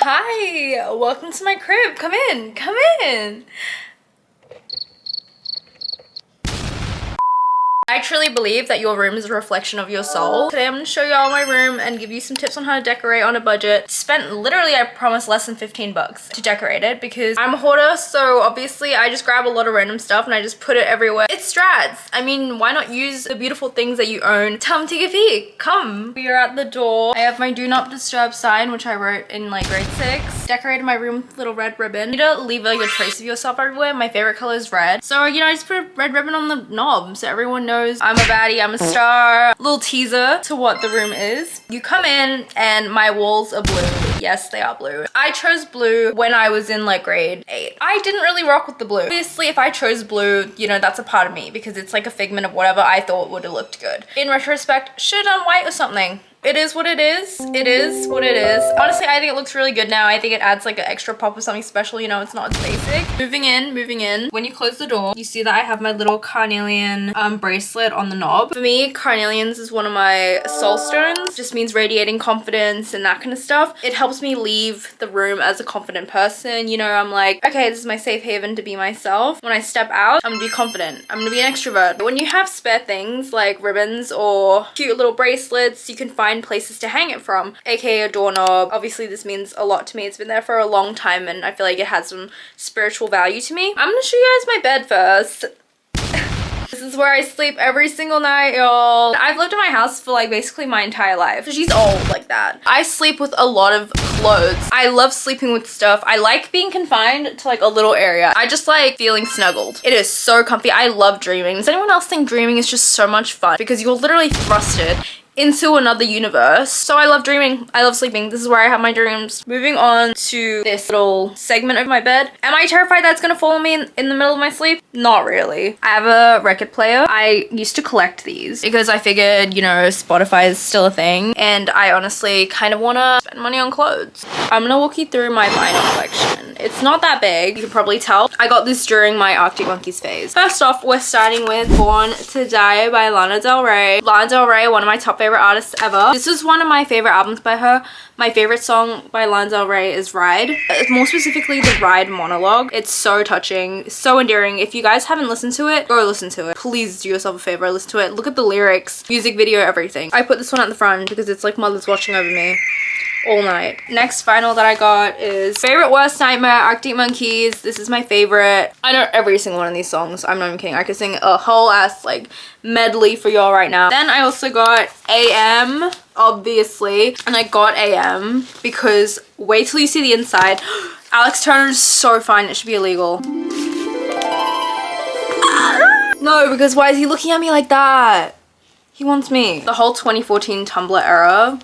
Hi, welcome to my crib. Come in, come in. I truly believe that your room is a reflection of your soul. Today I'm going to show you all my room and give you some tips on how to decorate on a budget. Spent literally, I promise, less than 15 bucks to decorate it because I'm a hoarder, so obviously I just grab a lot of random stuff and I just put it everywhere. It's strats. I mean, why not use the beautiful things that you own? Come take a peek. Come. We are at the door. I have my do not disturb sign, which I wrote in like grade 6. Decorated my room with a little red ribbon. You don't leave like a trace of yourself everywhere. My favorite color is red. So, you know, I just put a red ribbon on the knob so everyone knows I'm a baddie, I'm a star. Little teaser to what the room is. You come in and my walls are blue. Yes, they are blue. I chose blue when I was in like grade 8. I didn't really rock with the blue. Obviously, if I chose blue, you know, that's a part of me because it's like a figment of whatever I thought would have looked good. In retrospect, should have done white or something. It is what it is. It is what it is. Honestly, I think it looks really good now. I think it adds like an extra pop of something special. You know, it's not as basic. Moving in. When you close the door, you see that I have my little carnelian bracelet on the knob. For me, carnelians is one of my soul stones. Just means radiating confidence and that kind of stuff. It helps me leave the room as a confident person. You know, I'm like, okay, this is my safe haven to be myself. When I step out, I'm gonna be confident. I'm gonna be an extrovert. When you have spare things like ribbons or cute little bracelets, you can find places to hang it from, aka a doorknob. Obviously this means a lot to me. It's been there for a long time and I feel like it has some spiritual value to me. I'm gonna show you guys my bed first. This is where I sleep every single night, y'all. I've lived in my house for like basically my entire life. She's old like that. I sleep with a lot of clothes. I love sleeping with stuff. I like being confined to like a little area. I just like feeling snuggled. It is so comfy. I love dreaming. Does anyone else think dreaming is just so much fun? Because you're literally thrusted into another universe. So I love dreaming. I love sleeping. This is where I have my dreams. Moving on to this little segment of my bed. Am I terrified that's gonna follow me in the middle of my sleep? Not really. I have a record player. I used to collect these because I figured, you know, Spotify is still a thing and I honestly kind of want to spend money on clothes. I'm gonna walk you through my vinyl collection. It's not that big. You can probably tell. I got this during my Arctic Monkeys phase. First off, we're starting with Born to Die by Lana Del Rey. Lana Del Rey, one of my top favorite artists ever. This is one of my favorite albums by her. My favorite song by Lana Del Rey is Ride. More specifically, the Ride monologue. It's so touching, so endearing. If you guys haven't listened to it, go listen to it. Please do yourself a favor, listen to it. Look at the lyrics, music video, everything. I put this one at the front because it's like mother's watching over me all night. Next vinyl that I got is Favorite Worst Nightmare, Arctic Monkeys. This is my favorite. I know every single one of these songs. I'm not even kidding. I could sing a whole ass like medley for y'all right now. Then I also got AM, obviously. And I got AM because wait till you see the inside. Alex Turner is so fine. It should be illegal. No, because why is he looking at me like that? He wants me. The whole 2014 Tumblr era.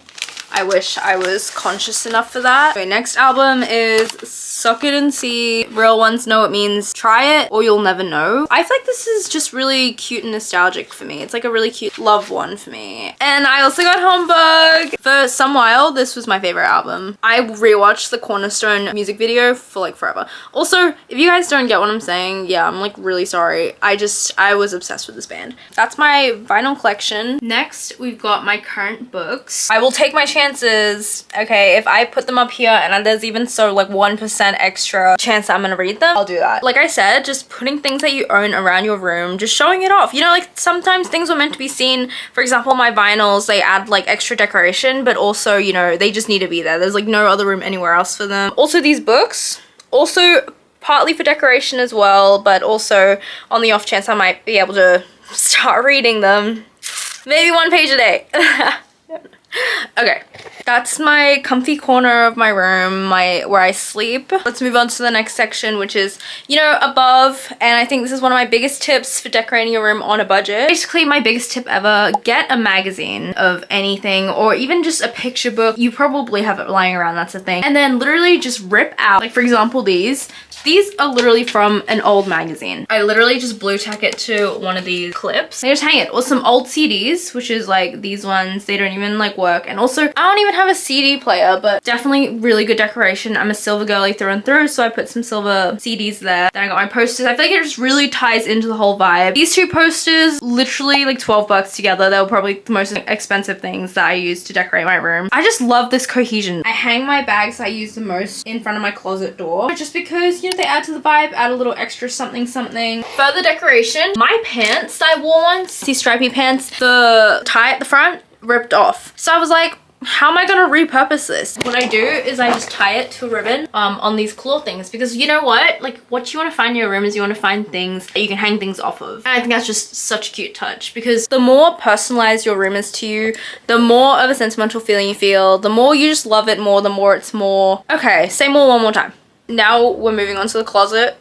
I wish I was conscious enough for that. Okay, next album is Suck It and See. Real ones know it means try it or you'll never know. I feel like this is just really cute and nostalgic for me. It's like a really cute love one for me. And I also got Humbug. For some while, this was my favorite album. I rewatched the Cornerstone music video for like forever. Also, if you guys don't get what I'm saying, yeah, I'm like really sorry. I was obsessed with this band. That's my vinyl collection. Next, we've got my current books. I will take my chances, okay, if I put them up here and there's even so like 1% extra chance that I'm gonna read them, I'll do that. Like I said, just putting things that you own around your room, just showing it off. You know, like sometimes things were meant to be seen. For example, my vinyls, they add like extra decoration, but also, you know, they just need to be there. There's like no other room anywhere else for them. Also, these books, also partly for decoration as well, but also on the off chance I might be able to start reading them. Maybe one page a day. Okay, that's my comfy corner of my room, where I sleep. Let's move on to the next section, which is, you know, above. And I think this is one of my biggest tips for decorating your room on a budget. Basically, my biggest tip ever, get a magazine of anything or even just a picture book. You probably have it lying around, that's the thing. And then literally just rip out, like for example, these are literally from an old magazine. I literally just blue tack it to one of these clips. I just hang it. Or some old CDs, which is like these ones. They don't even like work. And also, I don't even have a CD player, but definitely really good decoration. I'm a silver girly through and through, so I put some silver CDs there. Then I got my posters. I feel like it just really ties into the whole vibe. These two posters, literally like 12 bucks together. They were probably the most expensive things that I used to decorate my room. I just love this cohesion. I hang my bags I use the most in front of my closet door, just because, you know, they add to the vibe, add a little extra something something. Further decoration, my pants that I wore once, these stripy pants, the tie at the front ripped off. So I was like, how am I gonna repurpose this? What I do is I just tie it to a ribbon on these claw things, because you know what? Like, what you want to find in your room is you want to find things that you can hang things off of. And I think that's just such a cute touch, because the more personalized your room is to you, the more of a sentimental feeling you feel, the more you just love it more, the more it's more. Okay, say more one more time. Now we're moving on to the closet.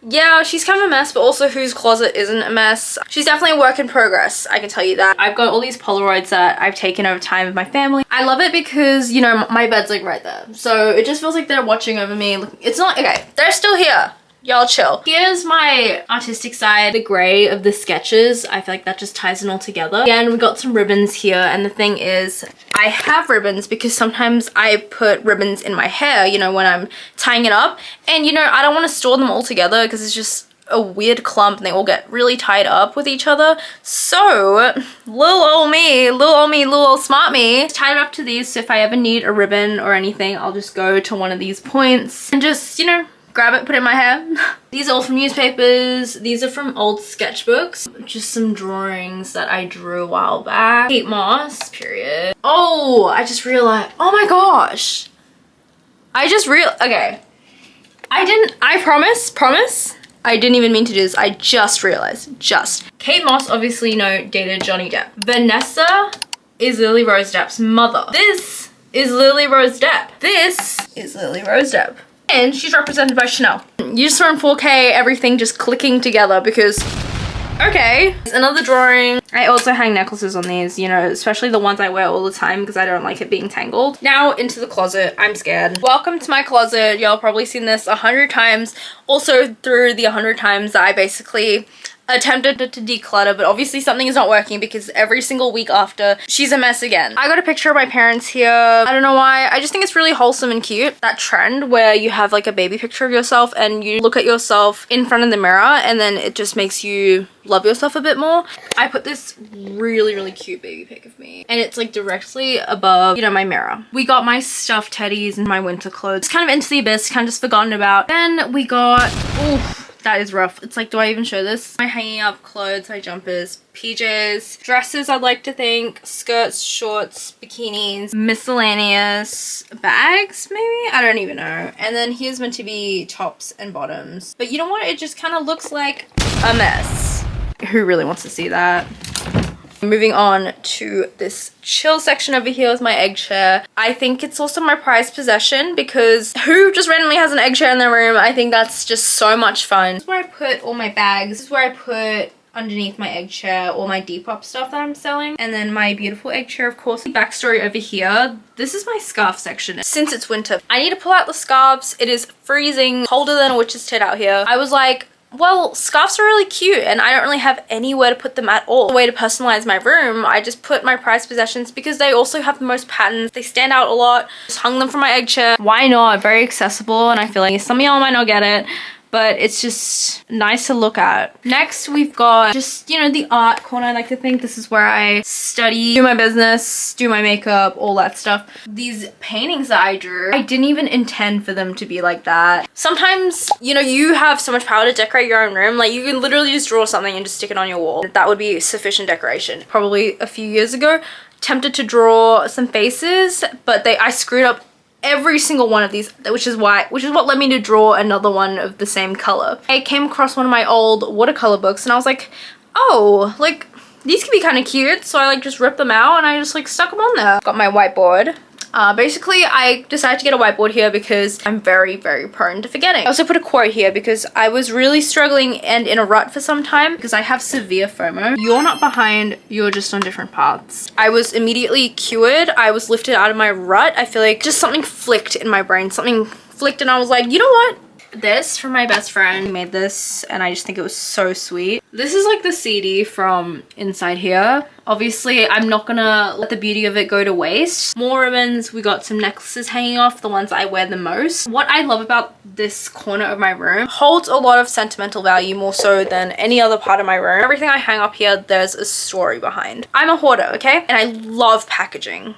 Yeah, she's kind of a mess, but also whose closet isn't a mess? She's definitely a work in progress, I can tell you that. I've got all these Polaroids that I've taken over time with my family. I love it because, you know, my bed's like right there. So it just feels like they're watching over me. It's not, okay, they're still here. Y'all chill. Here's my artistic side, the gray of the sketches. I feel like that just ties it all together. Again, we got some ribbons here, and the thing is, I have ribbons because sometimes I put ribbons in my hair, you know, when I'm tying it up. And, you know, I don't want to store them all together because it's just a weird clump and they all get really tied up with each other. So, little old me, little old smart me, tied it up to these, so if I ever need a ribbon or anything, I'll just go to one of these points and just, you know, grab it, put it in my hair. These are all from newspapers. These are from old sketchbooks. Just some drawings that I drew a while back. Kate Moss, period. Oh, I just realized, oh my gosh. Okay. I promise. I didn't even mean to do this. I just realized, Kate Moss obviously, you know, dated Johnny Depp. Vanessa is Lily Rose Depp's mother. This is Lily Rose Depp. This is Lily Rose Depp. And she's represented by Chanel. You just saw in 4K everything just clicking together because, okay. Another drawing. I also hang necklaces on these, you know, especially the ones I wear all the time because I don't like it being tangled. Now into the closet. I'm scared. Welcome to my closet. Y'all probably seen this 100 times. Also through the 100 times that I basically attempted to declutter, but obviously something is not working because every single week after, she's a mess again. I got a picture of my parents here. I don't know why. I just think it's really wholesome and cute. That trend where you have like a baby picture of yourself and you look at yourself in front of the mirror and then it just makes you love yourself a bit more. I put this really cute baby pic of me and it's like directly above, you know, my mirror. We got my stuffed teddies and my winter clothes. It's kind of into the abyss, kind of just forgotten about. Then we got, oof. That is rough. It's like, do I even show this? My hanging up clothes, my jumpers, PJs, dresses, I'd like to think, skirts, shorts, bikinis, miscellaneous bags, maybe? I don't even know. And then here's meant to be tops and bottoms. But you know what? It just kind of looks like a mess. Who really wants to see that? Moving on to this chill section over here with my egg chair. I think it's also my prized possession because who just randomly has an egg chair in their room? I think that's just so much fun. This is where I put all my bags. This is where I put underneath my egg chair all my Depop stuff that I'm selling. And then my beautiful egg chair, of course. Backstory over here. This is my scarf section. Since it's winter, I need to pull out the scarves. It is freezing, colder than a witch's tit out here. I was like, well, scarves are really cute and I don't really have anywhere to put them at all. A way to personalize my room, I just put my prized possessions because they also have the most patterns. They stand out a lot. Just hung them from my egg chair. Why not? Very accessible, and I feel like some of y'all might not get it, but it's just nice to look at. Next, we've got just, you know, the art corner. I like to think this is where I study, do my business, do my makeup, all that stuff. These paintings that I drew, I didn't even intend for them to be like that. Sometimes, you know, you have so much power to decorate your own room. Like, you can literally just draw something and just stick it on your wall. That would be sufficient decoration. Probably a few years ago, tempted to draw some faces, but I screwed up every single one of these, which is what led me to draw another one of the same color. I came across one of my old watercolor books and I was like, oh, like these could be kind of cute. So I like just ripped them out and I just like stuck them on there. Got my whiteboard. Basically, I decided to get a whiteboard here because I'm very prone to forgetting. I also put a quote here because I was really struggling and in a rut for some time because I have severe FOMO. You're not behind, you're just on different paths. I was immediately cured. I was lifted out of my rut. I feel like just something flicked in my brain. Something flicked and I was like, you know what? This from my best friend made this and I just think it was so sweet. This is like the CD from inside here. Obviously, I'm not gonna let the beauty of it go to waste. More ribbons. We got some necklaces hanging off, the ones I wear the most. What I love about this corner of my room holds a lot of sentimental value, more so than any other part of my room. Everything I hang up here, there's a story behind. I'm a hoarder, okay? And I love packaging.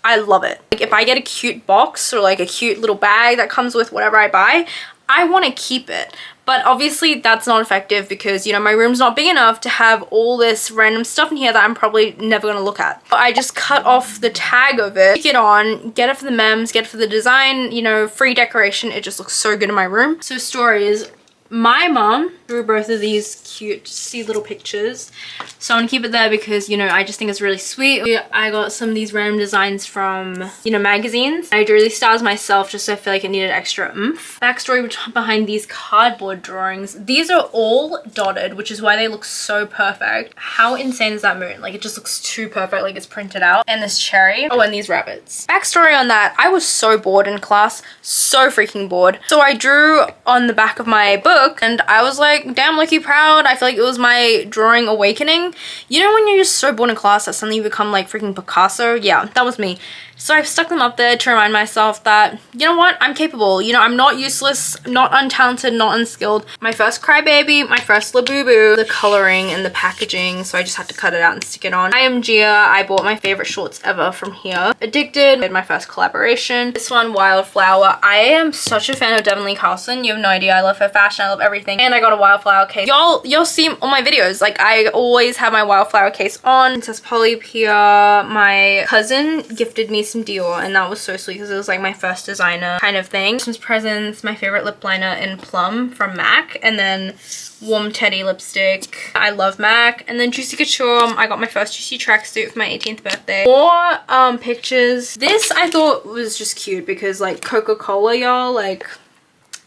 I love it. Like if I get a cute box or like a cute little bag that comes with whatever I buy, I want to keep it. But obviously that's not effective because, you know, my room's not big enough to have all this random stuff in here that I'm probably never going to look at. I just cut off the tag of it, stick it on, get it for the memes, get it for the design, you know, free decoration. It just looks so good in my room. So stories. My mom drew both of these cute, see little pictures. So I'm gonna keep it there because, you know, I just think it's really sweet. I got some of these random designs from, you know, magazines. I drew these stars myself just so I feel like it needed extra oomph. Backstory behind these cardboard drawings. These are all dotted, which is why they look so perfect. How insane is that moon? Like it just looks too perfect, like it's printed out. And this cherry. Oh, and these rabbits. Backstory on that, I was so bored in class. So freaking bored. So I drew on the back of my book and I was like, damn, looky proud. I feel like it was my drawing awakening. You know when you're just so bored in class that suddenly you become like freaking Picasso? Yeah, that was me. So I've stuck them up there to remind myself that, you know what, I'm capable. You know, I'm not useless, not untalented, not unskilled. My first crybaby, my first Labubu, the coloring and the packaging, so I just had to cut it out and stick it on. I am Gia. I bought my favorite shorts ever from here. Addicted, my first collaboration. This one, Wildflower. I am such a fan of Devon Lee Carlson. You have no idea. I love her fashion. I love everything. And I got a Wildflower case. Y'all see all my videos. Like, I always have my Wildflower case on. It says Polyp here. My cousin gifted me some Dior and that was so sweet because it was like my first designer kind of thing. Christmas presents, my favorite lip liner in Plum from MAC, and then Warm Teddy lipstick. I love MAC. And then Juicy Couture. I got my first Juicy tracksuit for my 18th birthday. More pictures. This I thought was just cute because like Coca-Cola, y'all, like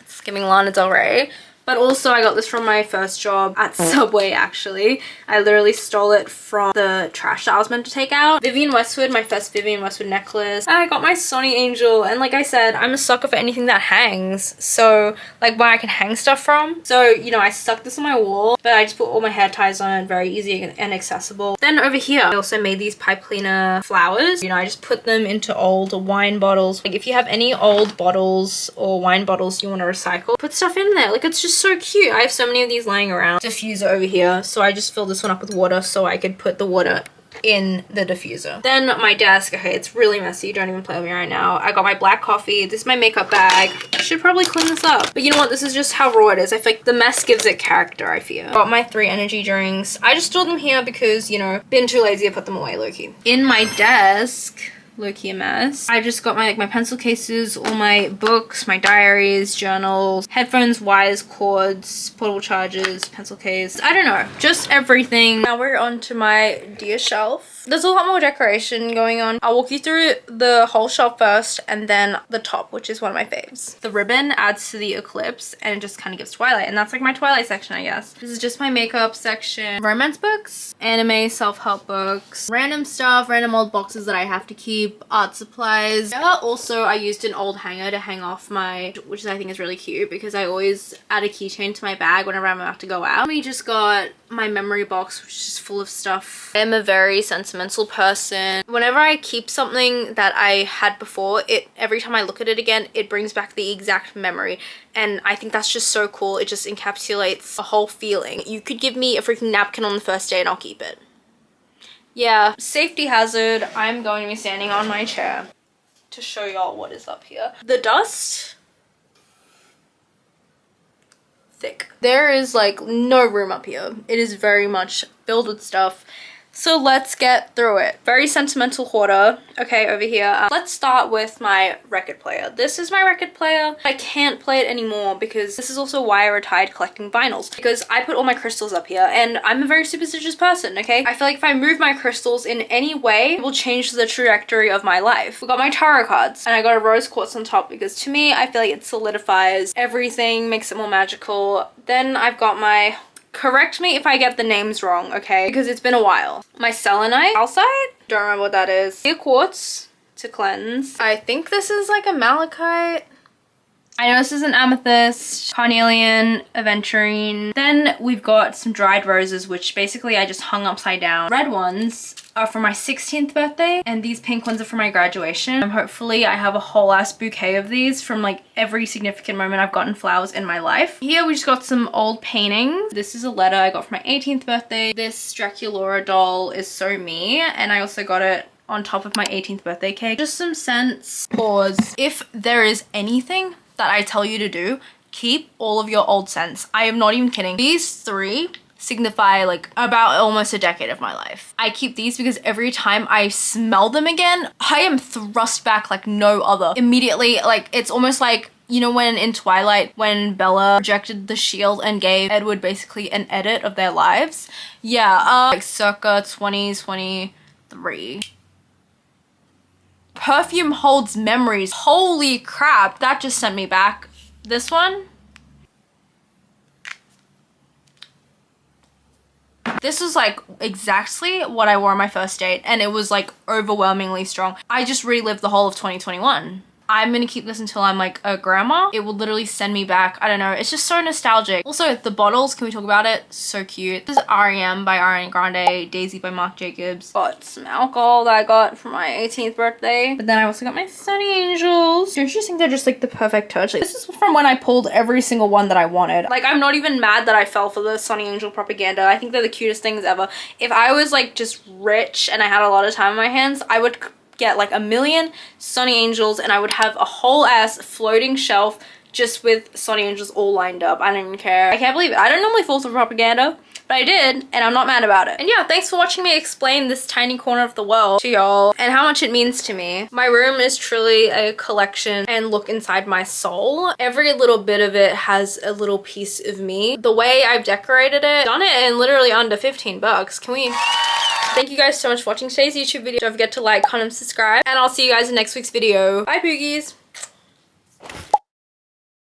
it's giving Lana Del Rey. But also I got this from my first job at Subway actually. I literally stole it from the trash that I was meant to take out. Vivienne Westwood, my first Vivienne Westwood necklace. I got my Sonny Angel, and like I said, I'm a sucker for anything that hangs. So like where I can hang stuff from. So, you know, I stuck this on my wall, but I just put all my hair ties on, very easy and accessible. Then over here, I also made these pipe cleaner flowers. You know, I just put them into old wine bottles. Like if you have any old bottles or wine bottles you want to recycle, put stuff in there. Like it's just so cute. I have so many of these lying around. Diffuser over here, so I just filled this one up with water so I could put the water in the diffuser. Then my desk, okay, it's really messy, don't even play with me right now. I got my black coffee. This is my makeup bag. I should probably clean this up, but you know what, this is just how raw it is. I feel like the mess gives it character, I feel. Got my 3 energy drinks. I just stored them here because, you know, been too lazy to put them away, low-key. In my desk, low-key a mess. I just got my pencil cases, all my books, my diaries, journals, headphones, wires, cords, portable chargers, pencil case. I don't know, just everything. Now we're on to my dear shelf. There's a lot more decoration going on. I'll walk you through the whole shelf first and then the top, which is one of my faves. The ribbon adds to the eclipse and it just kind of gives Twilight, and that's like my Twilight section, I guess. This is just my makeup section. Romance books, anime, self-help books, random stuff, random old boxes that I have to keep, art supplies. Also, I used an old hanger to hang off my, which I think is really cute because I always add a keychain to my bag whenever I'm about to go out. We just got my memory box, which is just full of stuff. I'm a very sentimental person. Whenever I keep something that I had before, every time I look at it again, it brings back the exact memory. And I think that's just so cool. It just encapsulates a whole feeling. You could give me a freaking napkin on the first day and I'll keep it. Yeah, safety hazard. I'm going to be standing on my chair to show y'all what is up here. The dust, thick. There is like no room up here. It is very much filled with stuff. So let's get through it. Very sentimental hoarder. Okay, over here. Let's start with my record player. This is my record player. I can't play it anymore because this is also why I retired collecting vinyls. Because I put all my crystals up here and I'm a very superstitious person, okay? I feel like if I move my crystals in any way, it will change the trajectory of my life. We got my tarot cards and I got a rose quartz on top because to me, I feel like it solidifies everything, makes it more magical. Then I've got my... Correct me if I get the names wrong, okay? Because it's been a while. My selenite, calcite? Don't remember what that is. Clear quartz to cleanse. I think this is like a malachite. I know this is an amethyst, carnelian, aventurine. Then we've got some dried roses, which basically I just hung upside down. Red ones are for my 16th birthday, and these pink ones are for my graduation. Hopefully I have a whole ass bouquet of these from like every significant moment I've gotten flowers in my life. Here we just got some old paintings. This is a letter I got for my 18th birthday. This Draculaura doll is so me, and I also got it on top of my 18th birthday cake. Just some scents. Pause. If there is anything that I tell you to do, keep all of your old scents. I am not even kidding. These 3 signify like about almost a decade of my life. I keep these because every time I smell them again, I am thrust back like no other. Immediately, like it's almost like, you know, when in Twilight, when Bella rejected the shield and gave Edward basically an edit of their lives. Yeah, like circa 2023. Perfume holds memories. Holy crap, that just sent me back. This one. This was like exactly what I wore on my first date, and it was like overwhelmingly strong. I just relived the whole of 2021. I'm gonna keep this until I'm like a grandma. It will literally send me back. I don't know. It's just so nostalgic. Also, the bottles, can we talk about it? So cute. This is REM by Ariana Grande, Daisy by Marc Jacobs. Got some alcohol that I got for my 18th birthday. But then I also got my Sunny Angels. Don't you just think they're just like the perfect touch? Like, this is from when I pulled every single one that I wanted. Like, I'm not even mad that I fell for the Sunny Angel propaganda. I think they're the cutest things ever. If I was like just rich and I had a lot of time on my hands, I would get like 1,000,000 Sunny Angels and I would have a whole ass floating shelf just with Sunny Angels all lined up. I don't even care. I can't believe it. I don't normally fall for propaganda, but I did, and I'm not mad about it. And yeah, thanks for watching me explain this tiny corner of the world to y'all and how much it means to me. My room is truly a collection and look inside my soul. Every little bit of it has a little piece of me. The way I've decorated it, done it in literally under 15 bucks. Can we... Thank you guys so much for watching today's YouTube video. Don't forget to like, comment, subscribe, and I'll see you guys in next week's video. Bye, Pookies!